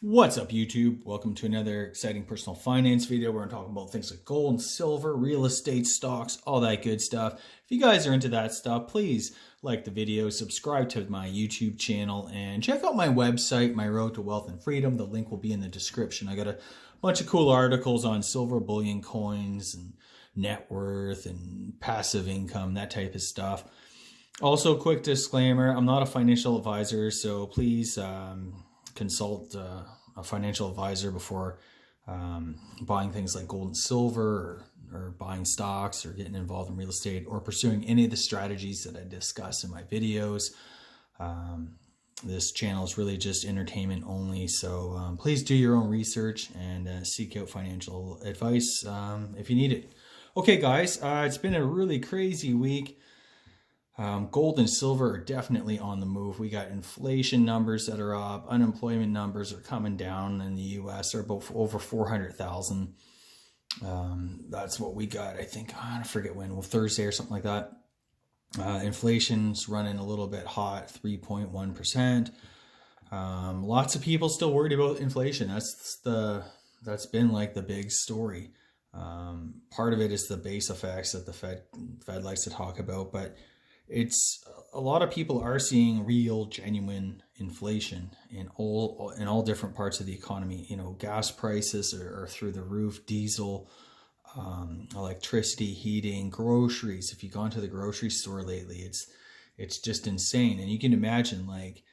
What's up, YouTube? Welcome to another exciting personal finance video. We're going to talk about things like gold and silver, real estate, stocks, all that good stuff. If you guys are into that stuff, please like the video, subscribe to my YouTube channel, and check out my website, My Road to Wealth and Freedom. The link will be in the description. I got a bunch of cool articles on silver bullion coins and net worth and passive income, that type of stuff. Also, quick disclaimer, I'm not a financial advisor, so please consult a financial advisor before buying things like gold and silver or buying stocks or getting involved in real estate or pursuing any of the strategies that I discuss in my videos. This channel is really just entertainment only, so please do your own research and seek out financial advice if you need it. Okay, guys, it's been a really crazy week. Gold and silver are definitely on the move. We got inflation numbers that are up. Unemployment numbers are coming down in the U.S. They're both over 400,000. That's what we got, I think. I forget when. Well, Thursday or something like that. Inflation's running a little bit hot, 3.1%. Lots of people still worried about inflation. That's been like the big story. Part of it is the base effects that the Fed likes to talk about, but it's a lot of people are seeing real, genuine inflation in all different parts of the economy. You know, gas prices are through the roof, diesel, electricity, heating, groceries. If you've gone to the grocery store lately, it's just insane. And you can imagine, like,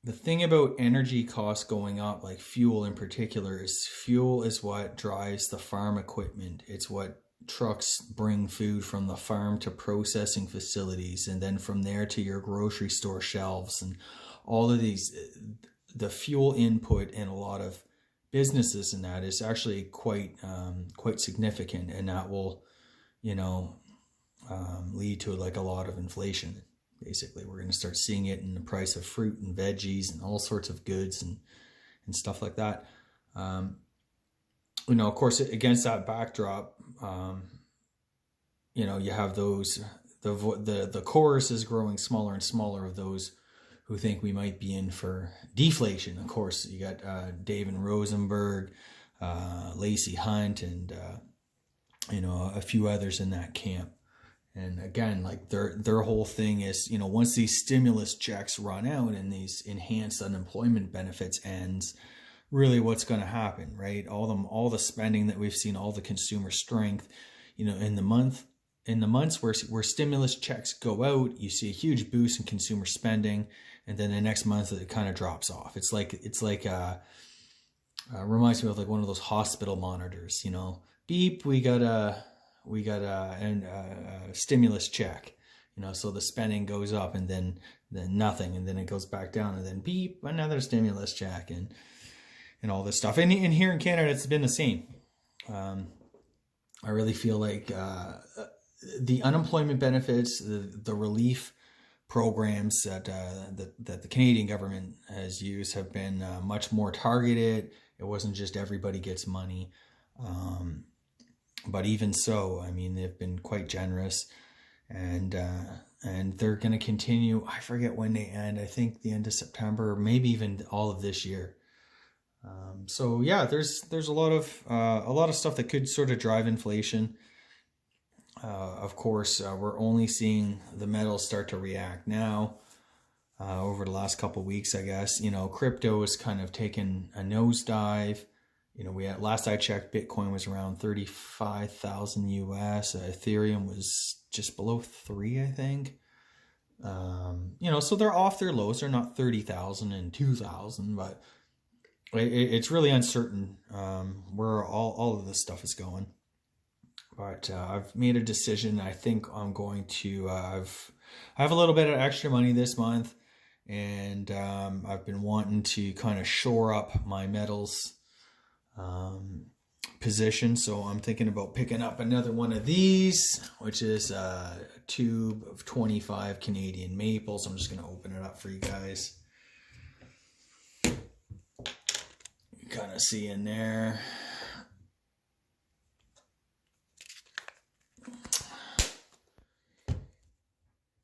the thing about energy costs going up, like fuel in particular, is fuel is what drives the farm equipment. It's what trucks bring food from the farm to processing facilities, and then from there to your grocery store shelves. And all of these, the fuel input in a lot of businesses and that is actually quite significant, and that will, lead to like a lot of inflation. Basically, we're going to start seeing it in the price of fruit and veggies and all sorts of goods and stuff like that. Of course, against that backdrop, you have those, the chorus is growing smaller and smaller of those who think we might be in for deflation. Of course, you got David Rosenberg, Lacey Hunt, and a few others in that camp. And again, like their whole thing is, once these stimulus checks run out and these enhanced unemployment benefits ends, really what's going to happen, right? All the spending that we've seen, all the consumer strength, in the months where stimulus checks go out, you see a huge boost in consumer spending, and then the next month it kind of drops off. It's like reminds me of like one of those hospital monitors, beep, we got a stimulus check, so the spending goes up, and then nothing, and then it goes back down, and then beep, another stimulus check, and all this stuff. And here in Canada, it's been the same. I really feel like the unemployment benefits, the relief programs that the Canadian government has used have been much more targeted. It wasn't just everybody gets money. But even so, I mean, they've been quite generous, and they're going to continue. I forget when they end. I think the end of September, or maybe even all of this year. So yeah, there's a lot of stuff that could sort of drive inflation. Of course, we're only seeing the metals start to react now. Over the last couple of weeks, I guess. Crypto has kind of taken a nosedive. Last I checked, Bitcoin was around 35,000 US. Ethereum was just below 3, I think. So they're off their lows. They're not 30,000 and 2,000, but it's really uncertain where all of this stuff is going. But I've made a decision. I think I'm going to. I have a little bit of extra money this month, and I've been wanting to kind of shore up my metals position. So I'm thinking about picking up another one of these, which is a tube of 25 Canadian maples. I'm just going to open it up for you guys. You kind of see in there.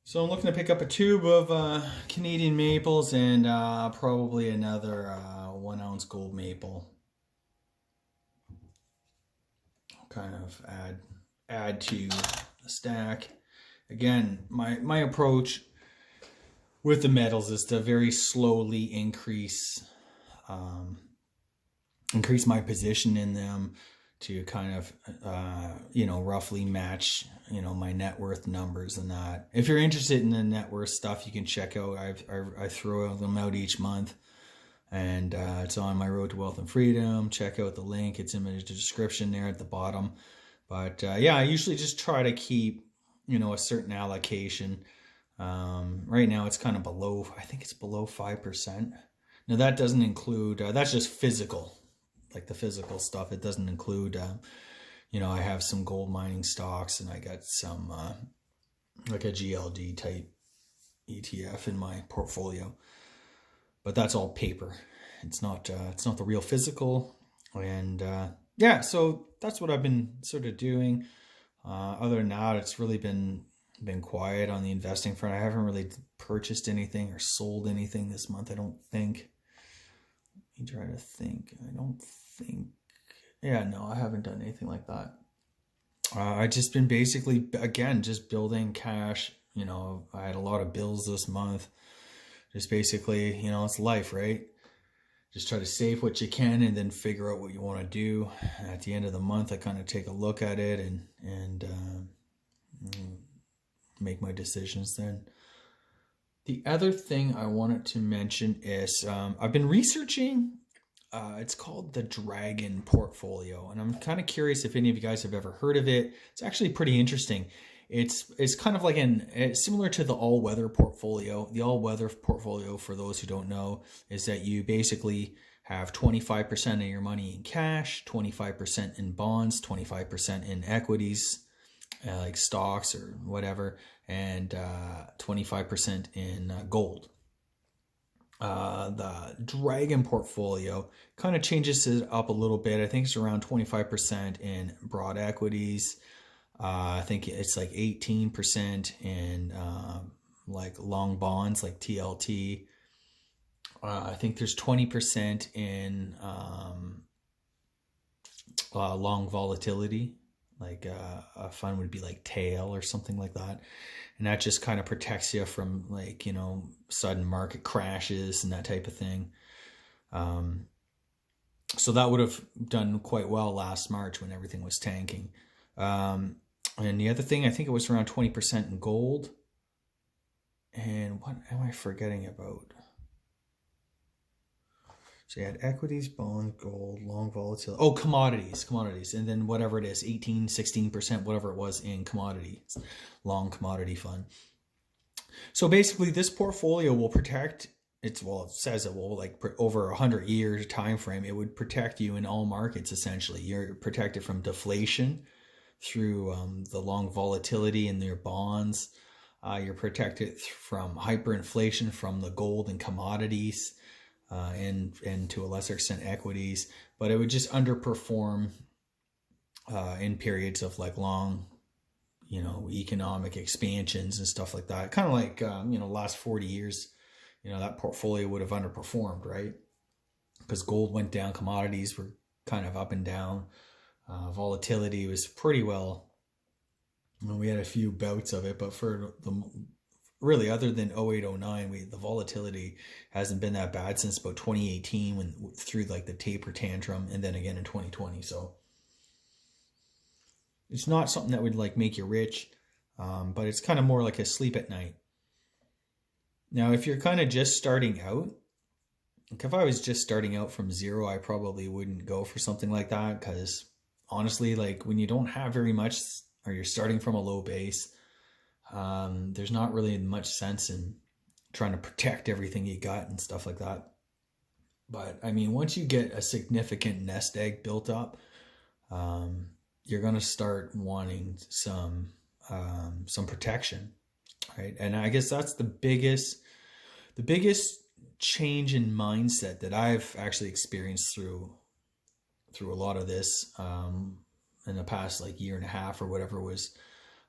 So I'm looking to pick up a tube of Canadian maples and probably another 1 ounce gold maple. I'll kind of add to the stack. Again, my approach with the metals is to very slowly increase my position in them to kind of, roughly match, my net worth numbers and that. If you're interested in the net worth stuff, you can check out, I throw them out each month, and it's on my Road to Wealth and Freedom. Check out the link. It's in the description there at the bottom. But yeah, I usually just try to keep, a certain allocation. Right now it's kind of below, I think it's below 5%. Now that doesn't include, that's just physical, like the physical stuff. It doesn't include, I have some gold mining stocks, and I got some, like a GLD type ETF in my portfolio, but that's all paper. It's not the real physical. And, yeah, so that's what I've been sort of doing. Other than that, it's really been quiet on the investing front. I haven't really purchased anything or sold anything this month, I don't think. Let me try to think. No, I haven't done anything like that. I just been basically, again, just building cash. I had a lot of bills this month. Just basically, it's life, right? Just try to save what you can and then figure out what you want to do. At the end of the month, I kind of take a look at it and make my decisions then. The other thing I wanted to mention is I've been researching, it's called the Dragon Portfolio, and I'm kind of curious if any of you guys have ever heard of it. It's actually pretty interesting. It's kind of like it's similar to the all-weather portfolio. The all-weather portfolio, for those who don't know, is that you basically have 25% of your money in cash, 25% in bonds, 25% in equities, like stocks or whatever, and 25% in gold. The Dragon Portfolio kind of changes it up a little bit. I think it's around 25% in broad equities. I think it's like 18% in like long bonds, like TLT. I think there's 20% in long volatility, like a fund would be like Tail or something like that. And that just kind of protects you from like, sudden market crashes and that type of thing. So that would have done quite well last March when everything was tanking. And the other thing, I think it was around 20% in gold. And what am I forgetting about? So you had equities, bond, gold, long volatility. Oh, commodities. And then whatever it is, 18, 16%, whatever it was in commodities, long commodity fund. So basically this portfolio will protect, it says it will, like over 100 years time frame, it would protect you in all markets essentially. You're protected from deflation through the long volatility in your bonds. You're protected from hyperinflation from the gold and commodities, and to a lesser extent equities. But it would just underperform in periods of like long, economic expansions and stuff like that. Kind of like, last 40 years, that portfolio would have underperformed, right? Because gold went down, commodities were kind of up and down. Volatility was pretty well, we had a few bouts of it, but for the really, other than 0809, the volatility hasn't been that bad since about 2018 through like the taper tantrum, and then again in 2020. So it's not something that would like make you rich, but it's kind of more like a sleep at night. Now, if you're kind of just starting out, like if I was just starting out from zero, I probably wouldn't go for something like that, because honestly, like when you don't have very much or you're starting from a low base, there's not really much sense in trying to protect everything you got and stuff like that. But I mean, once you get a significant nest egg built up, you're going to start wanting some protection, right? And I guess that's the biggest change in mindset that I've actually experienced through a lot of this in the past like year and a half or whatever was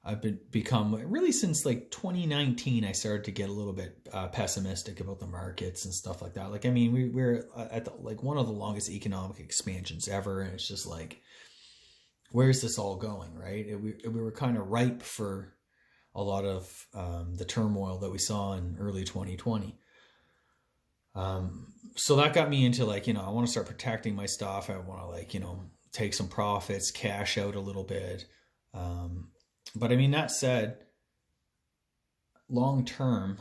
I've become really since like 2019. I started to get a little bit pessimistic about the markets and stuff like that. Like, I mean, we're at like one of the longest economic expansions ever, and it's just like, where's this all going, right? We were kind of ripe for a lot of the turmoil that we saw in early 2020. So that got me into like, I want to start protecting my stuff. I want to like, take some profits, cash out a little bit. But I mean, that said, long term,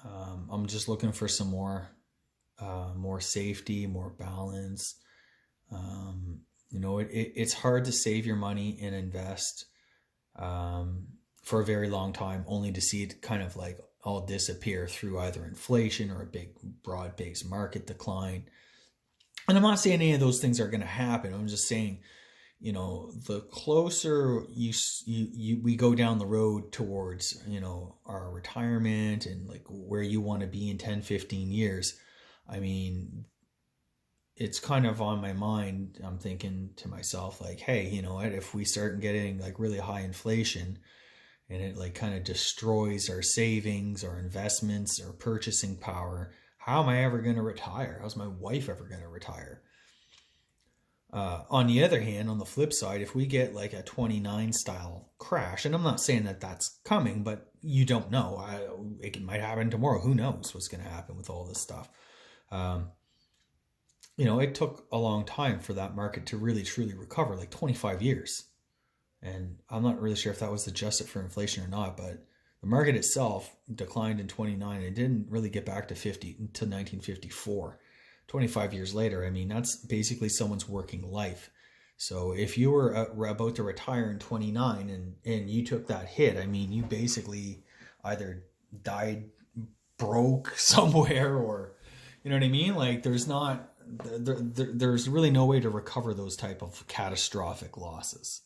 I'm just looking for some more safety, more balance. It's hard to save your money and invest for a very long time, only to see it kind of like all disappear through either inflation or a big broad-based market decline. And I'm not saying any of those things are going to happen. I'm just saying, the closer we go down the road towards, our retirement and like where you want to be in 10, 15 years, I mean, it's kind of on my mind. I'm thinking to myself like, hey, you know what, if we start getting like really high inflation and it like kind of destroys our savings, our investments, our purchasing power, how am I ever going to retire? How's my wife ever going to retire? On the other hand, on the flip side, if we get like a 29 style crash, and I'm not saying that that's coming, but you don't know. It might happen tomorrow. Who knows what's going to happen with all this stuff? It took a long time for that market to really, truly recover, like 25 years. And I'm not really sure if that was adjusted for inflation or not, but the market itself declined in 29 and didn't really get back to 1954. 25 years later, I mean, that's basically someone's working life. So if you were about to retire in 29 and you took that hit, I mean, you basically either died broke somewhere or, you know what I mean? Like there's really no way to recover those type of catastrophic losses.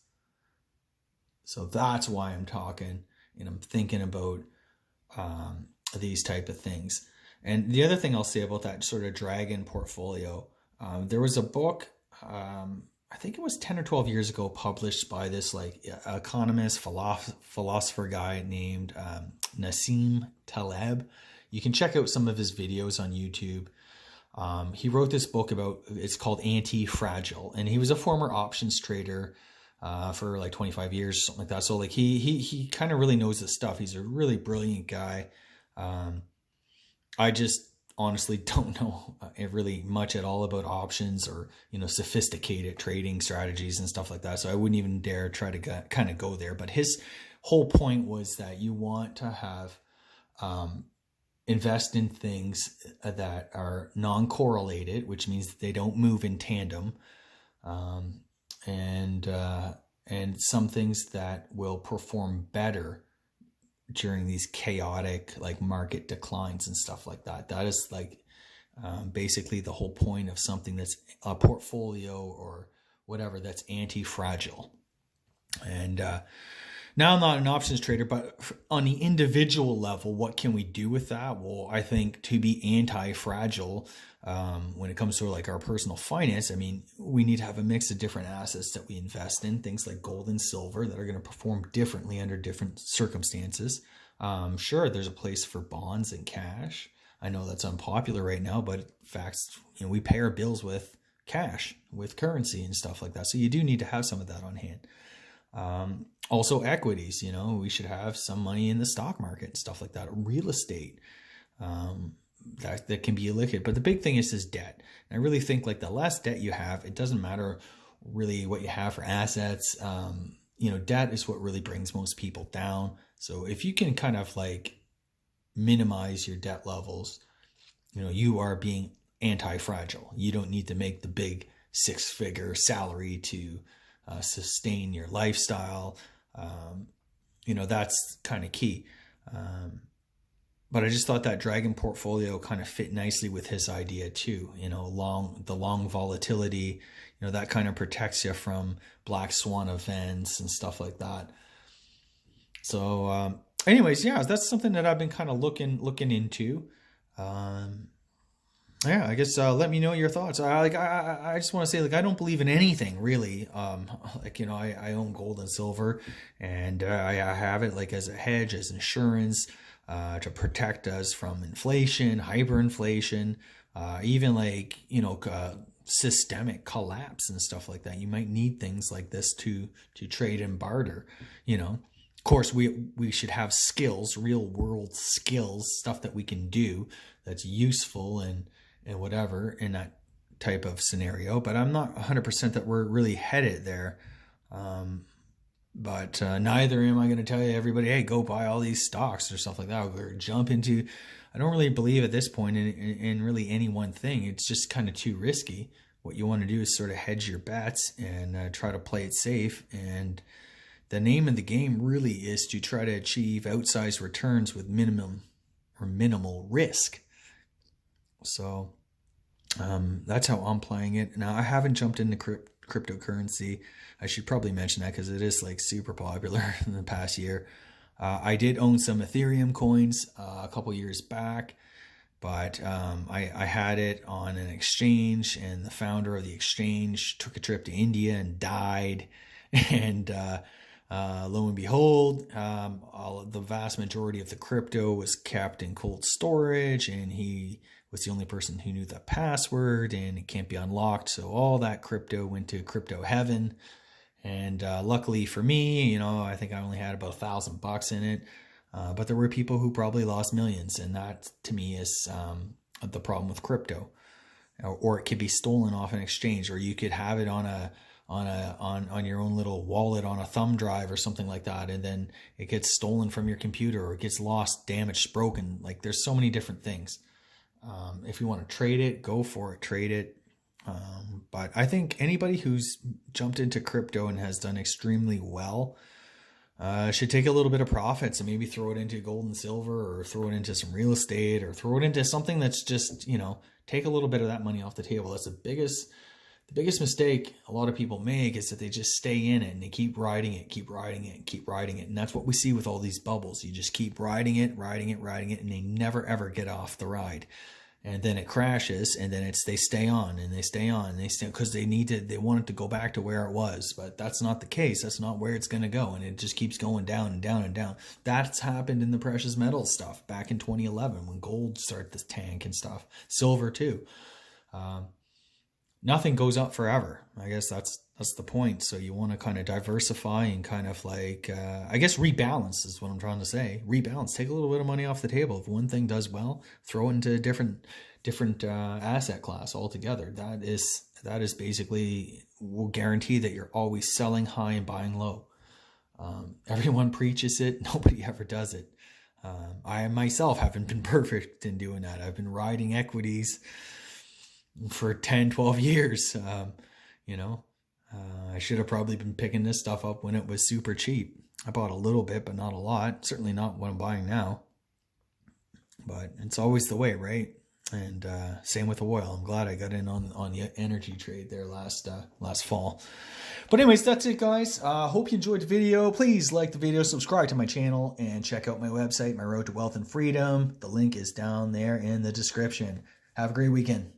So that's why I'm talking and I'm thinking about these type of things. And the other thing I'll say about that sort of dragon portfolio, there was a book, I think it was 10 or 12 years ago, published by this like economist, philosopher guy named Nassim Taleb. You can check out some of his videos on YouTube. He wrote this book it's called Anti-Fragile, and he was a former options trader for like 25 years, something like that. So like he kind of really knows his stuff. He's a really brilliant guy. I just honestly don't know really much at all about options or, sophisticated trading strategies and stuff like that. So I wouldn't even dare try to kind of go there. But his whole point was that you want to have, invest in things that are non-correlated, which means that they don't move in tandem. And some things that will perform better during these chaotic like market declines and stuff like that. That is like basically the whole point of something that's a portfolio or whatever that's anti-fragile. And now I'm not an options trader, but on the individual level, what can we do with that? Well, I think to be anti-fragile, when it comes to like our personal finance, I mean, we need to have a mix of different assets that we invest in, things like gold and silver that are going to perform differently under different circumstances. Sure, there's a place for bonds and cash. I know that's unpopular right now, but in fact, we pay our bills with cash, with currency and stuff like that. So you do need to have some of that on hand. Also equities, we should have some money in the stock market and stuff like that, real estate, that can be illiquid. But the big thing is debt. And I really think like the less debt you have, it doesn't matter really what you have for assets. Debt is what really brings most people down. So if you can kind of like minimize your debt levels, you are being anti-fragile. You don't need to make the big 6-figure salary to sustain your lifestyle. That's kind of key. But I just thought that dragon portfolio kind of fit nicely with his idea too. The long volatility, that kind of protects you from black swan events and stuff like that. So, anyways, yeah, that's something that I've been kind of looking into. yeah, I guess let me know your thoughts. I just want to say, like, I don't believe in anything really. Like, you know, I own gold and silver, and I have it like as a hedge, as insurance, to protect us from inflation, hyperinflation, even like, you know, systemic collapse and stuff like that. You might need things like this to trade and barter, you know. Of course, we should have skills, real world skills, stuff that we can do that's useful and whatever in that type of scenario. But I'm not 100% that we're really headed there. But neither am I going to tell you everybody, hey, go buy all these stocks or stuff like that, or jump into. I don't really believe at this point in really any one thing. It's just kind of too risky. What you want to do is sort of hedge your bets and try to play it safe. And the name of the game really is to try to achieve outsized returns with minimum or minimal risk. So that's how I'm playing it. Now, I haven't jumped into cryptocurrency. I should probably mention that because it is like super popular in the past year. I did own some Ethereum coins a couple years back, but I had it on an exchange, and the founder of the exchange took a trip to India and died. And lo and behold, the vast majority of the crypto was kept in cold storage, and he was the only person who knew the password, and it can't be unlocked. So all that crypto went to crypto heaven. And luckily for me, you know, I think I only had about $1,000 in it. But there were people who probably lost millions, and that to me is the problem with crypto. Or it could be stolen off an exchange, or you could have it on your own little wallet on a thumb drive or something like that, and then it gets stolen from your computer, or it gets lost, damaged, broken. Like, there's so many different things. If you want to trade it, go for it, trade it. But I think anybody who's jumped into crypto and has done extremely well should take a little bit of profits and maybe throw it into gold and silver, or throw it into some real estate, or throw it into something that's just, you know, take a little bit of that money off the table. That's the biggest mistake a lot of people make, is that they just stay in it and they keep riding it, keep riding it, keep riding it. And that's what we see with all these bubbles. You just keep riding it, and they never ever get off the ride. And then it crashes, and then they stay on and they stay on and they stay, because they want it to go back to where it was. But that's not the case. That's not where it's going to go. And it just keeps going down and down and down. That's happened in the precious metal stuff back in 2011 when gold started to tank and stuff. Silver too. Nothing goes up forever. I guess that's the point. So you want to kind of diversify and kind of like, I guess rebalance is what I'm trying to say. Rebalance. Take a little bit of money off the table. If one thing does well, throw it into a different asset class altogether. That is basically will guarantee that you're always selling high and buying low. Everyone preaches it. Nobody ever does it. I myself haven't been perfect in doing that. I've been riding equities for 10, 12 years. You know, I should have probably been picking this stuff up when it was super cheap. I bought a little bit, but not a lot. Certainly not what I'm buying now. But it's always the way, right? And same with oil. I'm glad I got in on the energy trade there last fall. But anyways, that's it, guys. Hope you enjoyed the video. Please like the video, subscribe to my channel, and check out my website, My Road to Wealth and Freedom. The link is down there in the description. Have a great weekend.